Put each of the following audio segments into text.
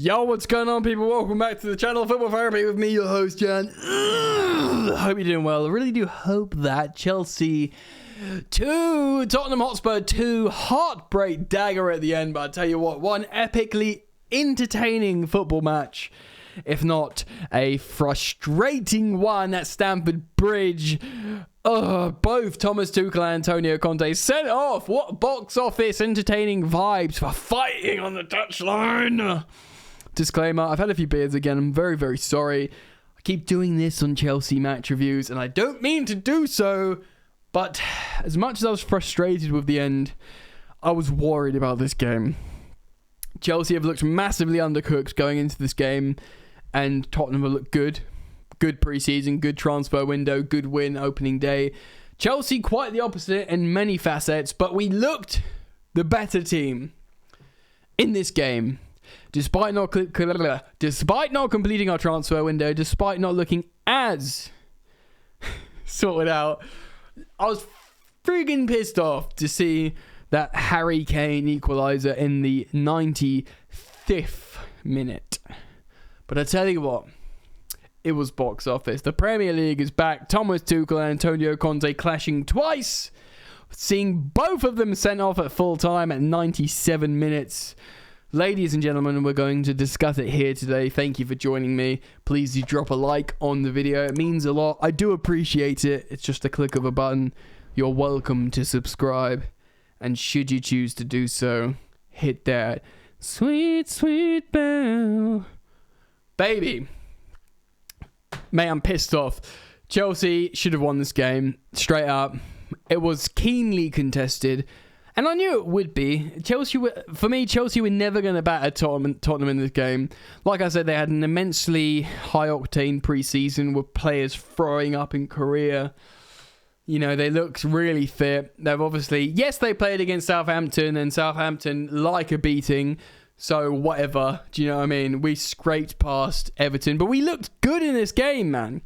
Yo, what's going on, people? Welcome back to the channel Football Therapy with me, your host, Jan. Hope you're doing well. I really do hope that Chelsea 2, Tottenham Hotspur 2, heartbreak dagger at the end. But I tell you what, one epically entertaining football match, if not a frustrating one at Stamford Bridge. Both Thomas Tuchel and Antonio Conte sent off. What box office entertaining vibes for fighting on the touchline. Disclaimer, I've had a few beers again. I'm very, very sorry. I keep doing this on Chelsea match reviews, and I don't mean to do so, but as much as I was frustrated with the end, I was worried about this game. Chelsea have looked massively undercooked going into this game, and Tottenham have looked good. Good pre-season, good transfer window, good win opening day. Chelsea quite the opposite in many facets, but we looked the better team in this game. Despite not completing our transfer window, despite not looking as sorted out, I was friggin' pissed off to see that Harry Kane equaliser in the 95th minute. But I tell you what, it was box office. The Premier League is back. Thomas Tuchel and Antonio Conte clashing twice. Seeing both of them sent off at full time at 97 minutes. Ladies and gentlemen, we're going to discuss it here today. Thank you for joining me. Please do drop a like on the video. It means a lot. I do appreciate it. It's just a click of a button. You're welcome to subscribe. And should you choose to do so, hit that sweet, sweet bell. Baby. Mate, I'm pissed off. Chelsea should have won this game. Straight up. It was keenly contested. And I knew it would be. Chelsea were never going to batter Tottenham in this game. Like I said, they had an immensely high-octane pre-season with players throwing up in Korea. You know, they looked really fit. They've obviously... Yes, they played against Southampton, and Southampton like a beating. So, whatever. Do you know what I mean? We scraped past Everton. But we looked good in this game, man.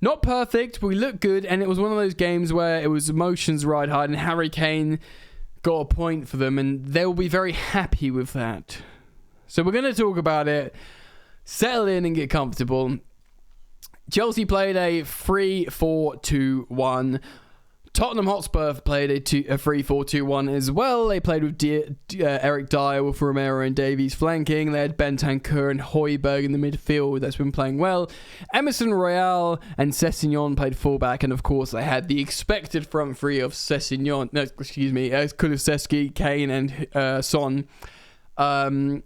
Not perfect, but we looked good. And it was one of those games where it was emotions ride hard. And Harry Kane got a point for them, and they'll be very happy with that. So we're going to talk about it, settle in and get comfortable. Chelsea played a 3-4-2-1. Tottenham Hotspur played a 3-4-2-1 as well. They played with Eric Dyer, with Romero and Davies flanking. They had Bentancur and Højbjerg in the midfield. That's been playing well. Emerson Royal and Sessegnon played fullback. And of course, they had the expected front three of Kulusevski, Kane and Son.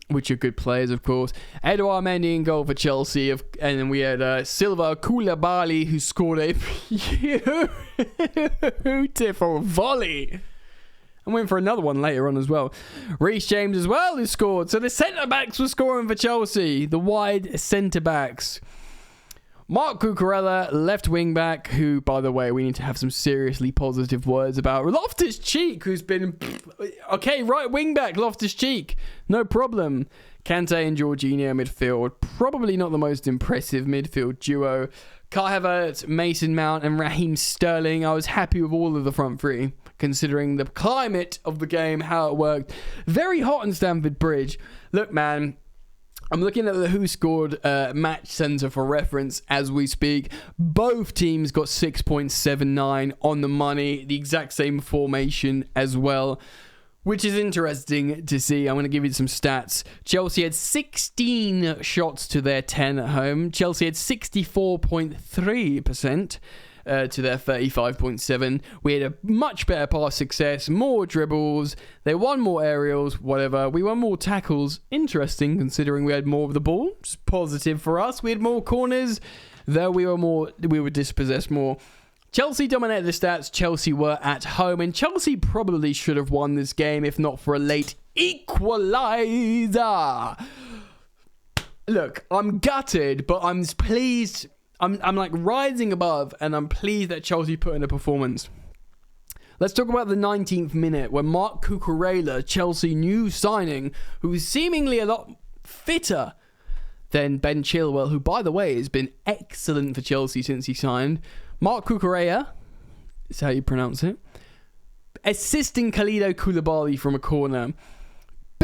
Which are good players, of course. Edouard Mendy in goal for Chelsea, and then we had Silva Koulibaly, who scored a beautiful volley and went for another one later on as well. Reece James as well, who scored. So the centre-backs were scoring for Chelsea, the wide centre-backs. Marc Cucurella, left wing-back, who, by the way, we need to have some seriously positive words about. Loftus-Cheek, who's been... Okay, right wing-back, Loftus-Cheek. No problem. Kante and Jorginho midfield. Probably not the most impressive midfield duo. Kai Havertz, Mason Mount, and Raheem Sterling. I was happy with all of the front three, considering the climate of the game, how it worked. Very hot in Stamford Bridge. Look, man... I'm looking at the Who Scored match center for reference as we speak. Both teams got 6.79 on the money. The exact same formation as well, which is interesting to see. I'm going to give you some stats. Chelsea had 16 shots to their 10 at home. Chelsea had 64.3%. To their 35.7. We had a much better pass success, more dribbles, they won more aerials, whatever. We won more tackles. Interesting, considering we had more of the ball. It's positive for us. We had more corners, though we were dispossessed more. Chelsea dominated the stats. Chelsea were at home, and Chelsea probably should have won this game if not for a late equaliser. Look, I'm gutted, but I'm pleased. I'm like rising above, and I'm pleased that Chelsea put in a performance. Let's talk about the 19th minute, where Marc Cucurella, Chelsea new signing, who is seemingly a lot fitter than Ben Chilwell, who, by the way, has been excellent for Chelsea since he signed. Marc Cucurella is how you pronounce it. Assisting Kalidou Koulibaly from a corner.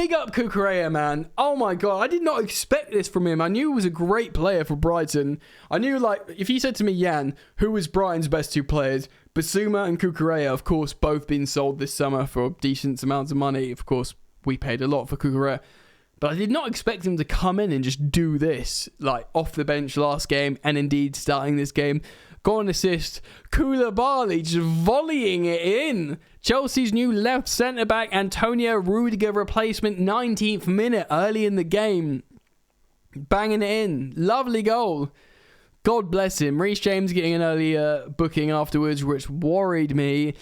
big up Cucurella, man. Oh my God, I did not expect this from him. I knew he was a great player for Brighton. I knew, like, if you said to me, Jan, who was Brighton's best two players? Basuma and Cucurella, of course, both been sold this summer for decent amounts of money. Of course, we paid a lot for Cucurella. But I did not expect him to come in and just do this, like, off the bench last game, and indeed starting this game. Got an assist. Koulibaly just volleying it in. Chelsea's new left centre-back, Antonio Rudiger replacement, 19th minute, early in the game. Banging it in. Lovely goal. God bless him. Reece James getting an early booking afterwards, which worried me.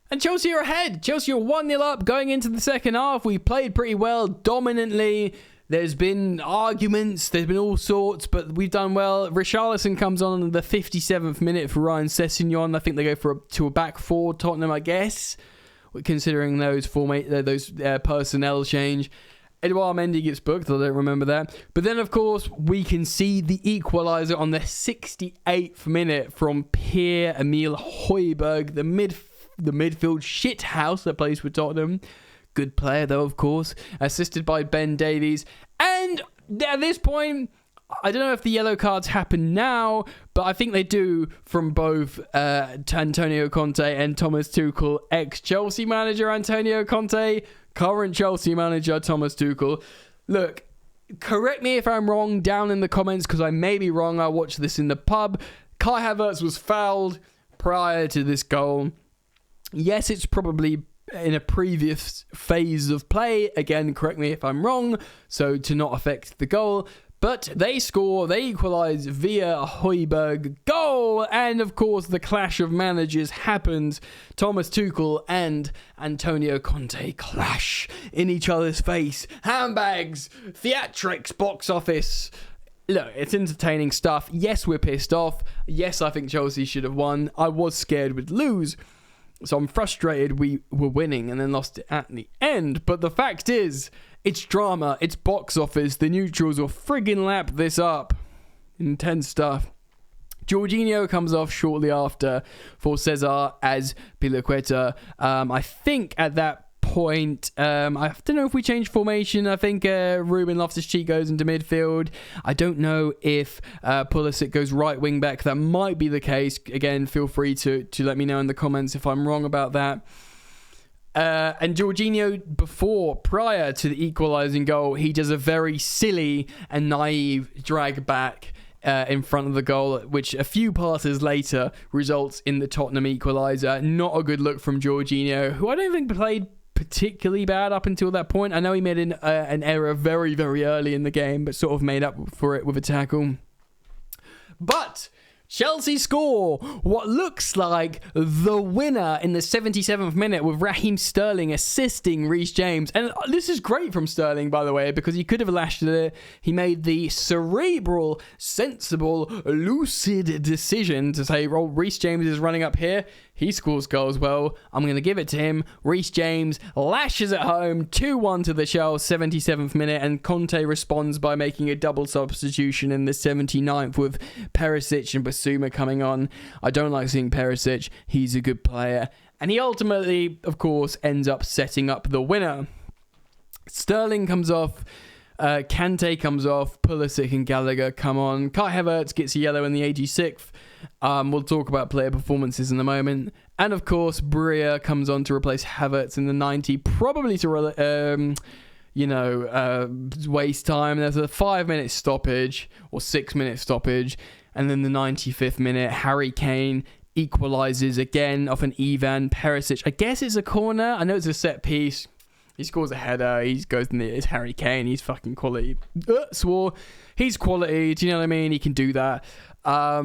And Chelsea are ahead. Chelsea are 1-0 up going into the second half. We played pretty well, dominantly. There's been arguments. There's been all sorts, but we've done well. Richarlison comes on in the 57th minute for Ryan Sessegnon. I think they go to a back four, Tottenham, I guess, considering those personnel change. Edouard Mendy gets booked. I don't remember that. But then, of course, we can see the equaliser on the 68th minute from Pierre-Emile Højbjerg, the midfield shithouse that plays for Tottenham. Good player, though, of course. Assisted by Ben Davies. And at this point, I don't know if the yellow cards happen now, but I think they do from both Antonio Conte and Thomas Tuchel, ex-Chelsea manager Antonio Conte, current Chelsea manager Thomas Tuchel. Look, correct me if I'm wrong down in the comments, because I may be wrong. I watched this in the pub. Kai Havertz was fouled prior to this goal. Yes, it's probably in a previous phase of play. Again, correct me if I'm wrong, so to not affect the goal. But they score, they equalise via a Højbjerg goal, and of course the clash of managers happens. Thomas Tuchel and Antonio Conte clash in each other's face. Handbags, theatrics, box office. Look, it's entertaining stuff. Yes, we're pissed off. Yes, I think Chelsea should have won. I was scared we'd lose. So I'm frustrated we were winning and then lost it at the end. But the fact is, it's drama, it's box office. The neutrals will friggin' lap this up. Intense stuff. Jorginho comes off shortly after for Cesar Azpilicueta. I think at that point, I don't know if we changed formation. I think Ruben Loftus-Cheek goes into midfield. I don't know if Pulisic goes right wing back. That might be the case. Again, feel free to let me know in the comments if I'm wrong about that. And Jorginho, prior to the equalising goal, he does a very silly and naive drag back in front of the goal, which a few passes later results in the Tottenham equaliser. Not a good look from Jorginho, who I don't think played particularly bad up until that point. I know he made an error very, very early in the game, but sort of made up for it with a tackle. But Chelsea score what looks like the winner in the 77th minute with Raheem Sterling assisting Reece James. And this is great from Sterling, by the way, because he could have lashed it. He made the cerebral, sensible, lucid decision to say, well, Reece James is running up here. He scores goals well. I'm going to give it to him. Reece James lashes it home. 2-1 to the Chelsea, 77th minute. And Conte responds by making a double substitution in the 79th with Perisic and Basuma coming on. I don't like seeing Perisic. He's a good player. And he ultimately, of course, ends up setting up the winner. Sterling comes off. Kante comes off. Pulisic and Gallagher come on. Kai Havertz gets a yellow in the 86th. We'll talk about player performances in a moment. And of course, Bria comes on to replace Havertz in the 90, probably to waste time. There's a 5-minute stoppage or 6-minute stoppage. And then the 95th minute, Harry Kane equalises again off an Ivan Perisic. I guess it's a corner. I know it's a set piece. He scores a header. He goes in it's Harry Kane. He's fucking quality. He's quality. Do you know what I mean? He can do that. I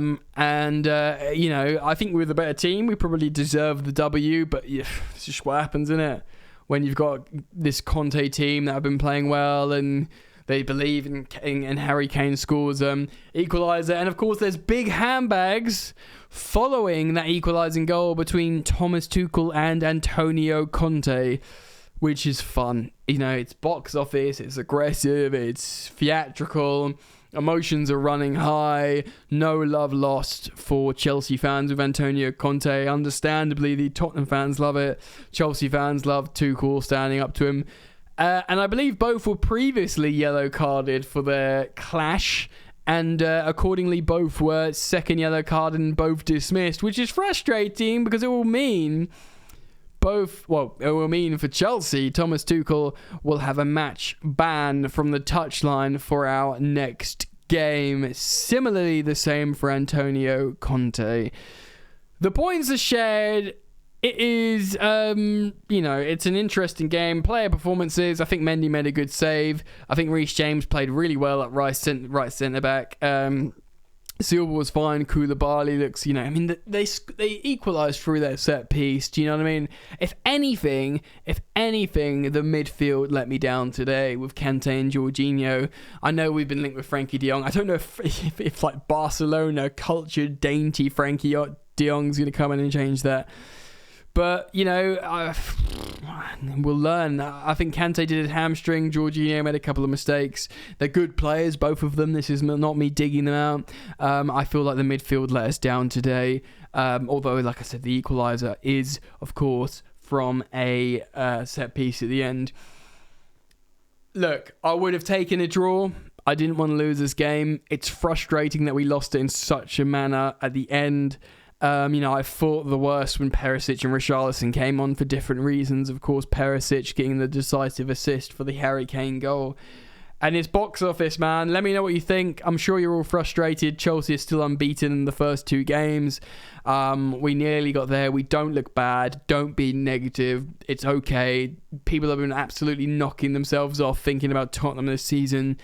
think we're the better team. We probably deserve the W, but yeah, it's just what happens, isn't it? When you've got this Conte team that have been playing well and they believe in Harry Kane scores equaliser. And of course, there's big handbags following that equalising goal between Thomas Tuchel and Antonio Conte, which is fun. You know, it's box office, it's aggressive, it's theatrical, emotions are running high, no love lost for Chelsea fans with Antonio Conte. Understandably, the Tottenham fans love it. Chelsea fans love Tuchel standing up to him. And I believe both were previously yellow carded for their clash. And accordingly, both were second yellow card and both dismissed, which is frustrating because it will mean it will mean for Chelsea, Thomas Tuchel will have a match ban from the touchline for our next game. Similarly, the same for Antonio Conte. The points are shared. It is, it's an interesting game. Player performances. I think Mendy made a good save. I think Reece James played really well at right centre back. Silva was fine. Koulibaly looks, they equalised through their set piece. Do you know what I mean? If anything, the midfield let me down today with Conte and Jorginho. I know we've been linked with Frankie de Jong. I don't know if like Barcelona cultured dainty Frankie de Jong's going to come in and change that. But, we'll learn. I think Kante did a hamstring. Jorginho made a couple of mistakes. They're good players, both of them. This is not me digging them out. I feel like the midfield let us down today. Although, like I said, the equaliser is, of course, from a set piece at the end. Look, I would have taken a draw. I didn't want to lose this game. It's frustrating that we lost it in such a manner at the end. I thought the worst when Perisic and Richarlison came on for different reasons. Of course, Perisic getting the decisive assist for the Harry Kane goal. And it's box office, man. Let me know what you think. I'm sure you're all frustrated. Chelsea is still unbeaten in the first 2 games. We nearly got there. We don't look bad. Don't be negative. It's okay. People have been absolutely knocking themselves off thinking about Tottenham this season.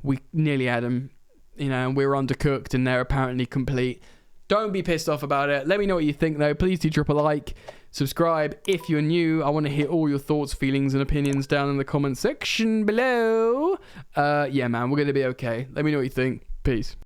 We nearly had them, and we were undercooked and they're apparently complete. Don't be pissed off about it. Let me know what you think, though. Please do drop a like. Subscribe if you're new. I want to hear all your thoughts, feelings, and opinions down in the comment section below. Man, we're going to be okay. Let me know what you think. Peace.